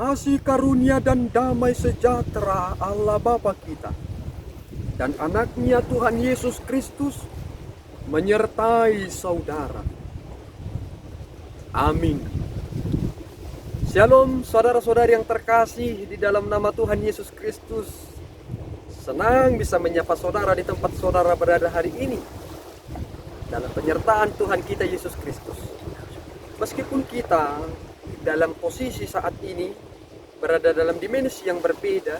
kasih karunia dan damai sejahtera Allah Bapa kita dan anaknya Tuhan Yesus Kristus menyertai saudara. Amin. Shalom saudara-saudari yang terkasih di dalam nama Tuhan Yesus Kristus. Senang bisa menyapa saudara di tempat saudara berada hari ini dalam penyertaan Tuhan kita Yesus Kristus. Meskipun kita dalam posisi saat ini berada dalam dimensi yang berbeda,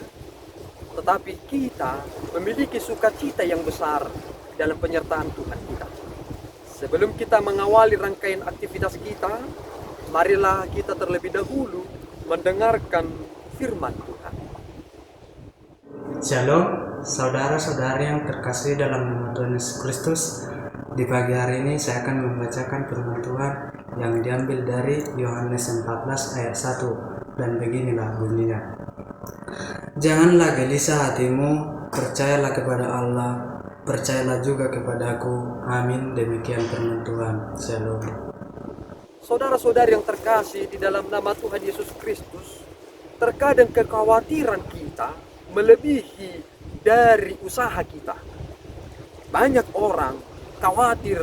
tetapi kita memiliki sukacita yang besar dalam penyertaan Tuhan kita. Sebelum kita mengawali rangkaian aktivitas kita, marilah kita terlebih dahulu mendengarkan firman Tuhan. Shalom, saudara-saudari yang terkasih dalam nama Tuhan Yesus Kristus. Di pagi hari ini saya akan membacakan firman Tuhan yang diambil dari Yohanes 14 ayat 1, dan beginilah bunyinya. Janganlah gelisah hatimu, percayalah kepada Allah, percayalah juga kepadaku. Amin. Demikian firman Tuhan. Shalom. Saudara-saudari yang terkasih di dalam nama Tuhan Yesus Kristus, terkadang kekhawatiran kita melebihi dari usaha kita. Banyak orang khawatir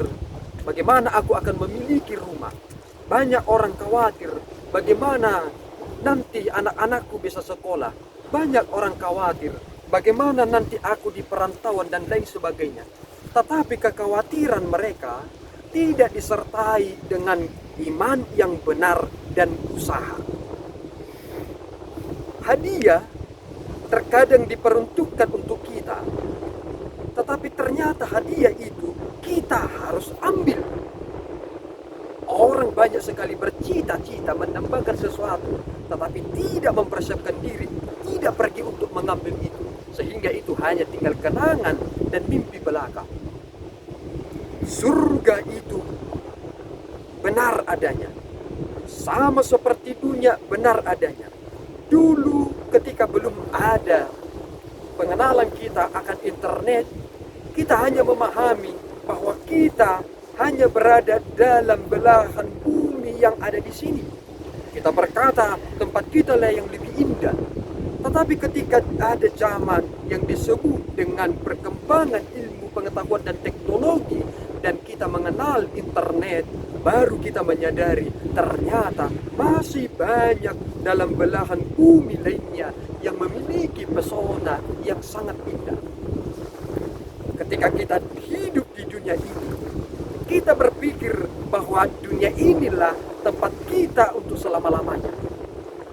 bagaimana aku akan memiliki rumah. Banyak orang khawatir bagaimana nanti anak-anakku bisa sekolah. Banyak orang khawatir bagaimana nanti aku di perantauan dan lain sebagainya. Tetapi kekhawatiran mereka tidak disertai dengan iman yang benar dan usaha. Hadiah terkadang diperuntukkan untuk kita, tetapi ternyata hadiah itu kita harus ambil. Orang banyak sekali bercita-cita menambahkan sesuatu, tetapi tidak mempersiapkan diri, tidak pergi untuk mengambil itu, sehingga itu hanya tinggal kenangan dan mimpi belaka. Surga itu benar adanya, sama seperti dunia benar adanya. Dulu ketika belum ada pengenalan kita akan internet, kita hanya memahami bahwa kita hanya berada dalam belahan bumi yang ada di sini. Kita berkata tempat kita lah yang lebih indah. Tetapi ketika ada zaman yang disebut dengan perkembangan ilmu pengetahuan dan teknologi, dan kita mengenal internet, baru kita menyadari ternyata masih banyak dalam belahan bumi lainnya yang memiliki pesona yang sangat indah. Ketika kita hidup di dunia ini, kita berpikir bahwa dunia inilah tempat kita untuk selama-lamanya.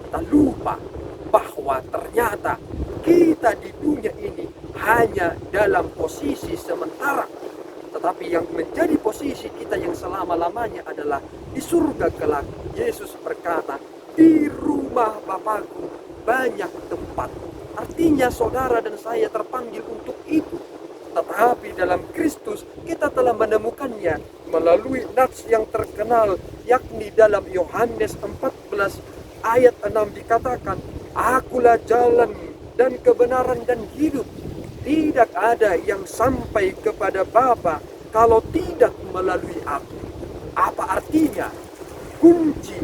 Kita lupa bahwa ternyata kita di dunia ini hanya dalam posisi sementara. Tetapi yang menjadi posisi kita yang selama-lamanya adalah di surga kelak. Yesus berkata, di rumah Bapakku banyak tempat. Artinya saudara dan saya terpanggil untuk itu. Tetapi dalam Kristus kita telah menemukannya melalui nats yang terkenal, yakni dalam Yohanes 14 ayat 6 dikatakan, Akulah jalan dan kebenaran dan hidup. Tidak ada yang sampai kepada Bapa kalau tidak melalui aku. Apa artinya? Kunci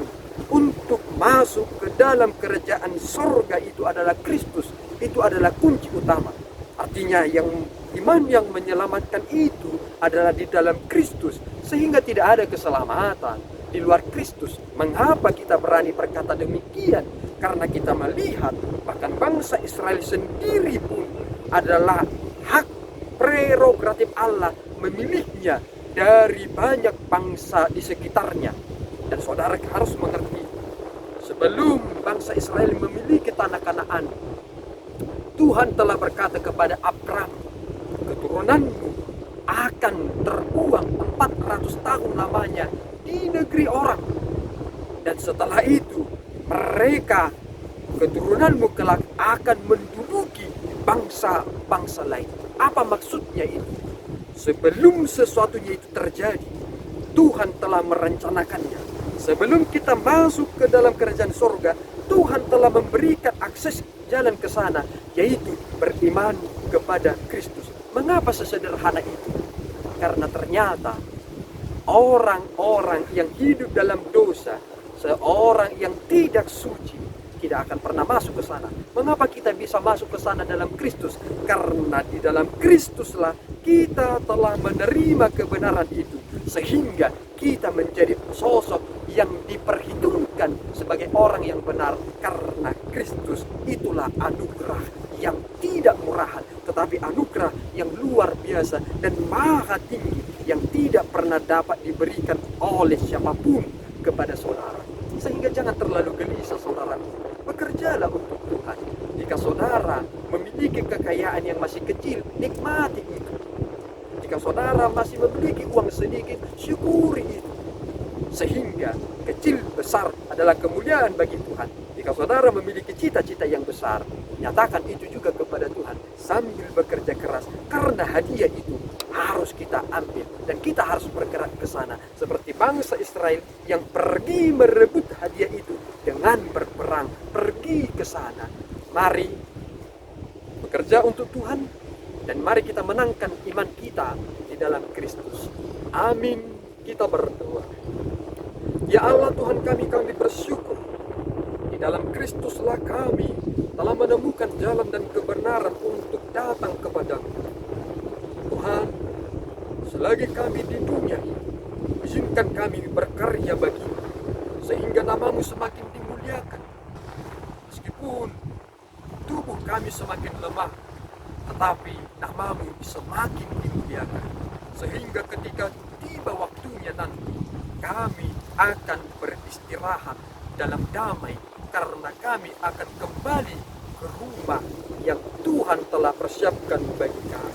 untuk masuk ke dalam kerajaan surga itu adalah Kristus. Itu adalah kunci utama. Artinya yang iman yang menyelamatkan itu adalah di dalam Kristus, sehingga tidak ada keselamatan di luar Kristus. Mengapa kita berani berkata demikian? Karena kita melihat bahkan bangsa Israel sendiri pun adalah hak prerogatif Allah memilihnya dari banyak bangsa di sekitarnya. Dan saudara harus mengerti, sebelum bangsa Israel memiliki tanah Kanaan, Tuhan telah berkata kepada Abraham, keturunanmu akan terbuang 400 tahun lamanya di negeri orang. Dan setelah itu mereka, keturunanmu kelak akan menduduki bangsa-bangsa lain. Apa maksudnya itu? Sebelum sesuatunya itu terjadi, Tuhan telah merencanakannya. Sebelum kita masuk ke dalam kerajaan surga, Tuhan telah memberikan akses jalan ke sana, yaitu beriman kepada Kristus. Mengapa sesederhana itu? Karena ternyata orang-orang yang hidup dalam dosa, seorang yang tidak suci, tidak akan pernah masuk ke sana. Mengapa kita bisa masuk ke sana dalam Kristus? Karena di dalam Kristuslah kita telah menerima kebenaran itu, sehingga kita menjadi sosok yang diperhitungkan sebagai orang yang benar. Karena Kristus itulah anugerah yang tidak murahan, tetapi anugerah yang luar biasa dan maha tinggi, yang tidak pernah dapat diberikan oleh siapapun kepada saudara. Sehingga jangan terlalu gelisah saudara. Bekerjalah untuk Tuhan. Jika saudara memiliki kekayaan yang masih kecil, nikmati itu. Jika saudara masih memiliki uang sedikit, syukuri itu. Sehingga kecil besar adalah kemuliaan bagi Tuhan. Jika saudara memiliki cita-cita yang besar, nyatakan itu juga kepada Tuhan sambil bekerja keras, karena hadiah itu harus kita ambil dan kita harus bergerak ke sana seperti bangsa Israel yang pergi merebut hadiah itu dengan berperang, pergi ke sana. Mari bekerja untuk Tuhan dan mari kita menangkan iman kita di dalam Kristus. Amin. Kita berdoa. Ya Allah Tuhan kami bersyukur. Di dalam Kristuslah kami telah menemukan jalan dan kebenaran untuk datang kepadamu. Tuhan, selagi kami di dunia ini, izinkan kami berkarya bagimu, sehingga namamu semakin dimuliakan. Meskipun tubuh kami semakin lemah, tetapi namamu semakin dimuliakan. Sehingga ketika tiba waktunya nanti, kami akan beristirahat dalam damai, karena kami akan kembali ke rumah yang Tuhan telah persiapkan bagi kami.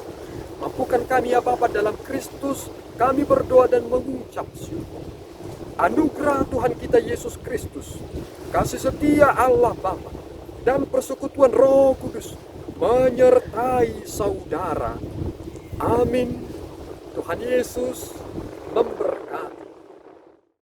Mampukan kami ya Bapa dalam Kristus, kami berdoa dan mengucap syukur. Anugerah Tuhan kita Yesus Kristus, kasih setia Allah Bapa, dan persekutuan Roh Kudus menyertai saudara. Amin. Tuhan Yesus memberkati.